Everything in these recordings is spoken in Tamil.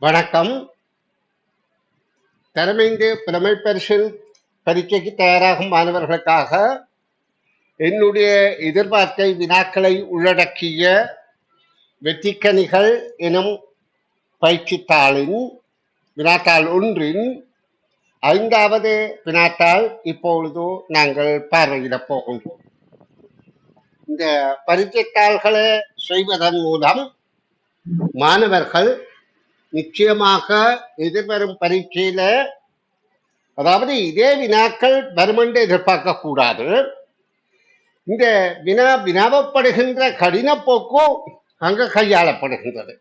வணக்கம். தரமைந்து புலமை பரிசில் பரீட்சைக்கு தயாராகும் மாணவர்களுக்காக என்னுடைய எதிர்பார்க்கை வினாக்களை உள்ளடக்கிய வெற்றிக்கனிகள் எனும் பயிற்சித்தாளின் வினாத்தாள் ஒன்றின் 5வது வினாத்தாள் இப்பொழுது நாங்கள் பார்வையிடப் போகின்றோம். இந்த பரீட்சைத்தாள்களை செய்வதன் மூலம் மாணவர்கள் நிச்சயமாக எதிர்வரும் பரீட்சையில, அதாவது இதே வினாக்கள் வருமென்று எதிர்பார்க்க கூடாது. இந்த வினாவப்படுகின்ற கடின போக்கும் அங்க கையாளப்படுகின்றது.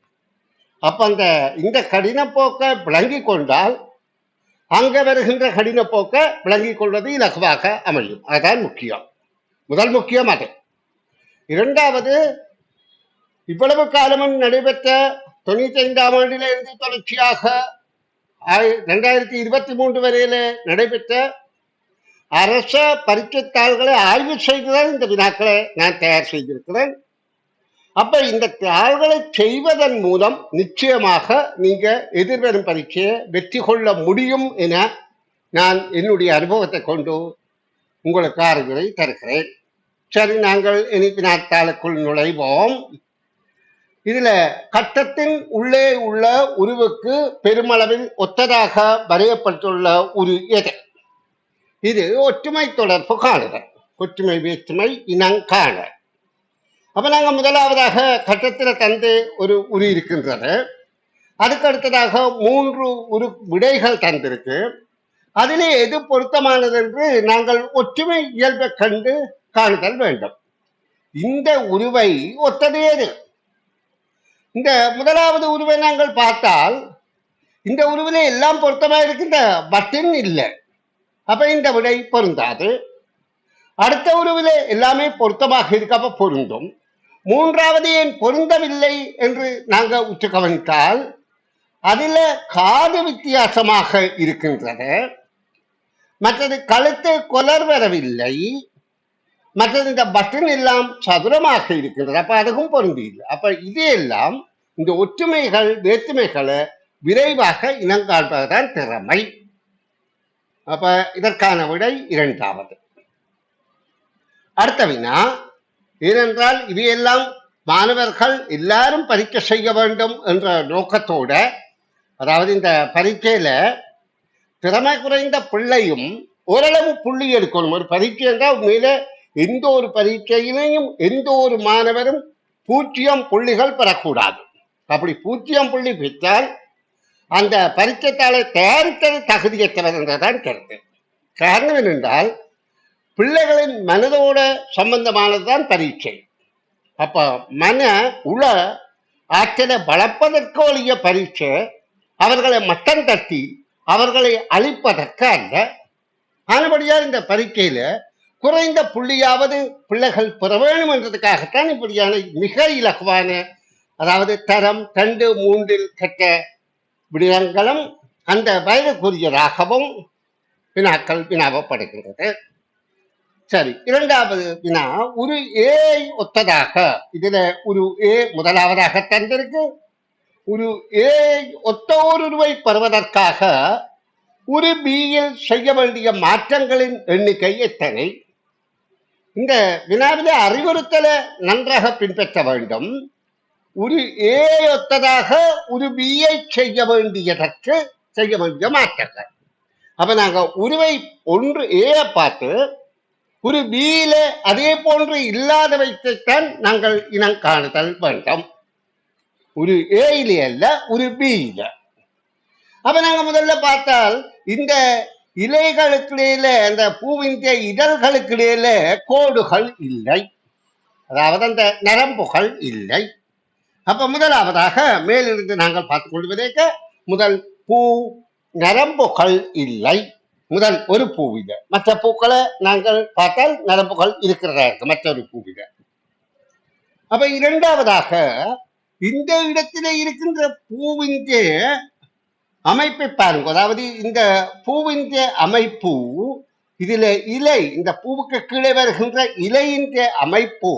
அப்ப இந்த கடின போக்கை விளங்கி கொண்டால் அங்க வருகின்ற கடின போக்கை விளங்கிக் கொள்வது இலகுவாக அமையும். அதுதான் முக்கியம். முதல் முக்கியம் அது. இரண்டாவது, இவ்வளவு காலமும் நடைபெற்ற 95ஆம் ஆண்டிலிருந்து தொடர்ச்சியாக 2023 வரையில நடைபெற்ற அரச பரீட்சைத்தாள்களை ஆய்வு செய்துதான் இந்த வினாக்களை நான் தயார் செய்திருக்கிறேன். அப்ப இந்த தாள்களை செய்வதன் மூலம் நிச்சயமாக நீங்க எதிர்வரும் பரீட்சையை வெற்றி கொள்ள முடியும் என நான் என்னுடைய அனுபவத்தை கொண்டு உங்களுக்கு அறிவுரை தருகிறேன். சரி, நாங்கள் இனி வினாத்தாளுக்குள் நுழைவோம். இதுல கட்டத்தின் உள்ளே உள்ள உருவுக்கு பெருமளவில் ஒத்ததாக வரையப்பட்டுள்ள ஒரு எது? இது ஒற்றுமை தொடர்பு காணுதல், ஒற்றுமை வேற்றுமை இனங்காண. அப்ப நாங்க முதலாவதாக கட்டத்தில் தந்து ஒரு உரு இருக்கின்றது. அதுக்கு அடுத்ததாக 3 உரு விடைகள் தந்திருக்கு. அதிலே எது பொருத்தமானது என்று நாங்கள் ஒற்றுமை இயல்பை கண்டு காணுதல் வேண்டும். இந்த உருவை ஒத்தது எது? இந்த முதலாவது உருவை நாங்கள் பார்த்தால் இந்த உருவிலே எல்லாம் பொருத்தமா இருக்கின்ற பட்டின் இல்லை. அப்ப இந்த விடை பொருந்தாது. அடுத்த உருவிலே எல்லாமே பொருத்தமாக இருக்க, அப்ப பொருந்தும். மூன்றாவது ஏன் பொருந்தவில்லை என்று நாங்கள் உற்று கவனித்தால் அதில காது வித்தியாசமாக இருக்கின்றது. மற்றது கழுத்து கொலர் வரவில்லை. மற்றது இந்த பட்டன் எல்லாம் சதுரமாக இருக்கின்றது. அப்ப அதுவும் பொருந்தி இல்லை. அப்ப இதையெல்லாம் இந்த ஒற்றுமைகள் வேற்றுமைகளை விரைவாக இனங்காண்பதுதான் திறமை. அப்ப இதற்கான விடை இரண்டாவது. அடுத்த வினா, ஏனென்றால் இவையெல்லாம் மாணவர்கள் எல்லாரும் பரீட்சை செய்ய வேண்டும் என்ற நோக்கத்தோட, அதாவது இந்த பரீட்சையில திறமை குறைந்த பிள்ளையும் ஓரளவு புள்ளி எடுக்கணும். ஒரு பரீட்சை என்றால் உண்மையில எந்த ஒரு பரீட்சையிலையும் எந்த ஒரு மாணவரும் 0 புள்ளிகள் பெறக்கூடாது. அப்படி 0 புள்ளி பெற்றால் அந்த பரீட்சைத்தாளை தயாரித்தது தகுதியற்றவர் என்றதான் கருத்து. காரணம் என்னென்றால் பிள்ளைகளின் மனதோட சம்பந்தமானதுதான் பரீட்சை. அப்ப மன உள ஆற்றலை வளர்ப்பதற்கு ஒழிய பரீட்சை அவர்களை மட்டம் தட்டி அவர்களை அழிப்பதற்கு அல்ல. ஆனபடியால் இந்த பரீட்சையில குறைந்த புள்ளியாவது பிள்ளைகள் பெற வேண்டும் என்றதுக்காகத்தான் இப்படியான மிக இலகுவான, அதாவது தரம் 2, 3 கட்ட விடயங்களும் அந்த வயதுக்குரியதாகவும் வினாக்கள் வினாவப்படுகின்றது. சரி, இரண்டாவது வினா ஒரு ஏ ஒத்ததாக. இதுல ஒரு ஏ முதலாவதாக தந்திருக்கு. ஒரு ஏ ஒத்த ஒருவை பெறுவதற்காக ஒரு பியில் செய்ய வேண்டிய மாற்றங்களின் எண்ணிக்கை எத்தனை? இந்த வினாவிலே அறிவுறுத்தலை நன்றாக பின்பற்ற வேண்டும். ஒரு ஏ ஒத்ததாக ஒரு பியை செய்ய வேண்டியதற்கு செய்ய வேண்டிய மாற்றங்கள். அப்ப நாங்க உருவை ஒன்று ஏ பார்த்து ஒரு பியில அதே போன்று இல்லாதவைத்தான் நாங்கள் இனம் காணுதல் வேண்டும். ஒரு ஏயிலே அல்ல, ஒரு பியில. அப்ப நாங்க முதல்ல பார்த்தால் இந்த இலைகளுக்கிடையில, அந்த பூவின் இதழ்களுக்கிடையில கோடுகள் இல்லை, அதாவது அந்த நரம்புகள் இல்லை. அப்ப முதலாவதாக மேலிருந்து நாங்கள் பார்த்துக் கொள்வதேக்க முதல் பூ நரம்புகள் இல்லை. முதல் ஒரு பூவில. மற்ற பூக்களை நாங்கள் பார்த்தால் நரம்புகள் இருக்கிறதா இருக்கு மற்றொரு பூவில. அப்ப இரண்டாவதாக இந்த இடத்திலே இருக்கின்ற பூவின் அமைப்பை பாருங்க. அதாவது இந்த பூவின் அமைப்பு, இதுல இலை, இந்த பூவுக்கு கீழே வருகின்ற இலையின் அமைப்பு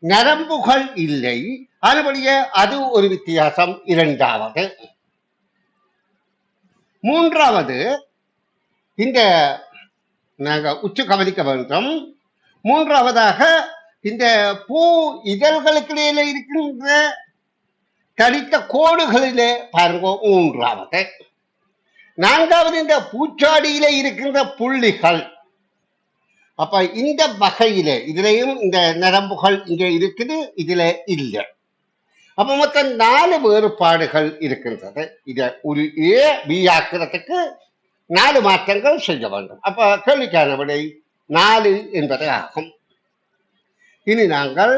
நரம்புகள் இல்லை. அதுபடியே அது ஒரு வித்தியாசம். இரண்டாவது மூன்றாவது இந்த நாங்க உச்சு கவனிக்க வேண்டும். மூன்றாவதாக இந்த பூ இதழ்களுக்கு இடையில இருக்கின்ற தடித்த கோடுகளிலே பாருங்க மூன்றாவது. நான்காவது இந்த பூச்சாடியில இருக்கின்ற புள்ளிகள். அப்ப இந்த வகையில இதுலயும் இந்த நரம்புகள் இங்க இருக்குது, இதுல இல்லை. அப்ப மொத்தம் 4 வேறுபாடுகள் இருக்கின்றது. இத ஒரு ஏ பி ஆக்கிறதுக்கு 4 மாற்றங்கள் செய்ய வேண்டும். அப்ப கேள்விக்கான விடை 4 என்பது ஆகும். இனி நாங்கள்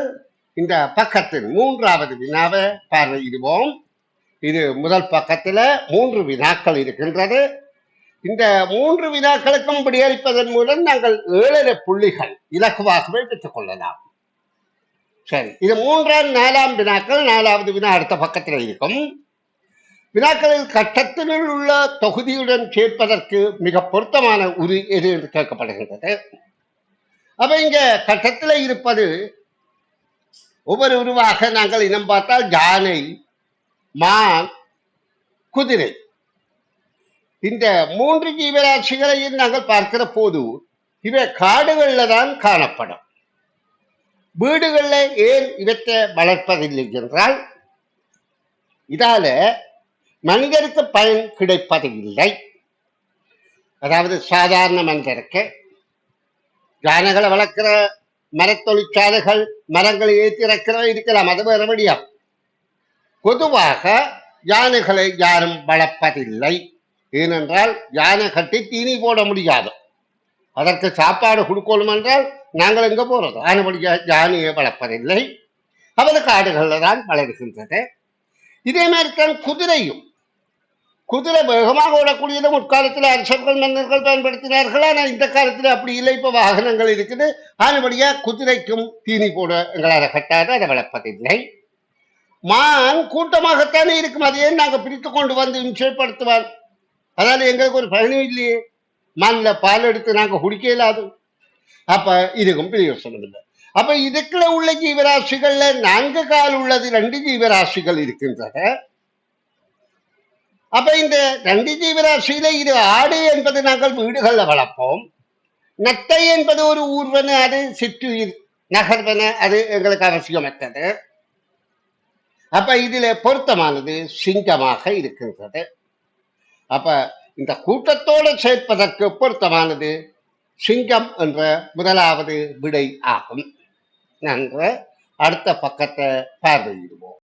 இந்த பக்கத்தில் 3வது வினாவை பார்வையிடுவோம். இது முதல் பக்கத்துல 3 வினாக்கள் இருக்கின்றது. இந்த 3 வினாக்களுக்கும் விடையளிப்பதன் மூலம் நாங்கள் 7 புள்ளிகள் இலகுவாகவே பெற்றுக் கொள்ளலாம். சரி, இது 3ஆம் 4ஆம் வினாக்கள். 4வது வினா அடுத்த பக்கத்தில் இருக்கும். வினாக்களில் கட்டத்தினுள் உள்ள தொகுதியுடன் சேர்ப்பதற்கு மிக பொருத்தமான உரு எது என்று கேட்கப்படுகின்றது. அப்ப இங்க கட்டத்தில் இருப்பது ஒவ்வொரு உருவாக நாங்கள் இனம் பார்த்தால் யானை, மான், குதிரை. இந்த 3 ஜீவராசிகளையும் நாங்கள் பார்க்கிற போது இவை காடுகள்ல தான் காணப்படும். வீடுகள்ல ஏன் இவற்றை வளர்ப்பதில்லை என்றால் இதால மனிதருக்கு பயன் கிடைப்பதில்லை. அதாவது சாதாரண மனிதருக்கு யானைகளை வளர்க்கிற மரத்தொழிற்சாலைகள் மரங்களை ஏற்றி இறக்கிற இருக்கலாம், அது வேற வழியாம். பொதுவாக யானைகளை யாரும் வளர்ப்பதில்லை. ஏனென்றால் யானை கட்டி தீனி போட முடியாது. அதற்கு சாப்பாடு கொடுக்கணும் என்றால் நாங்கள் எங்க போறது? ஆனபடியா யானையை வளர்ப்பதில்லை. அவது காடுகளில் தான் வளர்கின்றது. இதே மாதிரி தான் குதிரையும். குதிரை வேகமாக ஓடக்கூடியது முற்காலத்தில் அரசர்கள் மன்னர்கள் பயன்படுத்தினார்கள். ஆனால் இந்த காலத்தில் அப்படி இல்லை, இப்ப வாகனங்கள் இருக்குது. ஆனபடியா குதிரைக்கும் தீனி போட எங்களால் கட்டாது, அதை வளர்ப்பதில்லை. மான் கூட்டமாகத்தானே இருக்கும், அதையே நாங்கள் பிரித்து கொண்டு வந்து நிச்சயப்படுத்துவான். அதனால எங்களுக்கு ஒரு பயனும் இல்லையே, மான்ல பால் எடுத்து நாங்க குடிக்க இயலாது. அப்ப இதுக்கும் பிரயோசனம் இல்லை. அப்ப இதுக்குள்ள உள்ள ஜீவராசிகள்ல 4 கால் உள்ளது 2 ஜீவராசிகள் இருக்கின்றன. அப்ப இந்த 2 ஜீவராசியில இது ஆடு என்பது நாங்கள் வீடுகள்ல வளர்ப்போம். நத்தை என்பது ஒரு ஊர்வன, அது சிற்றுயிர் நகர்வன, அது எங்களுக்கு அவசியமற்றது. அப்ப இதுல பொருத்தமானது சிங்கமாக இருக்கின்றது. அப்ப இந்த கூட்டத்தோடு சேர்ப்பதற்கு பொருத்தமானது சிங்கம் என்ற முதலாவது விடை ஆகும். நன்று, அடுத்த பக்கத்தை பார்வையிடுவோம்.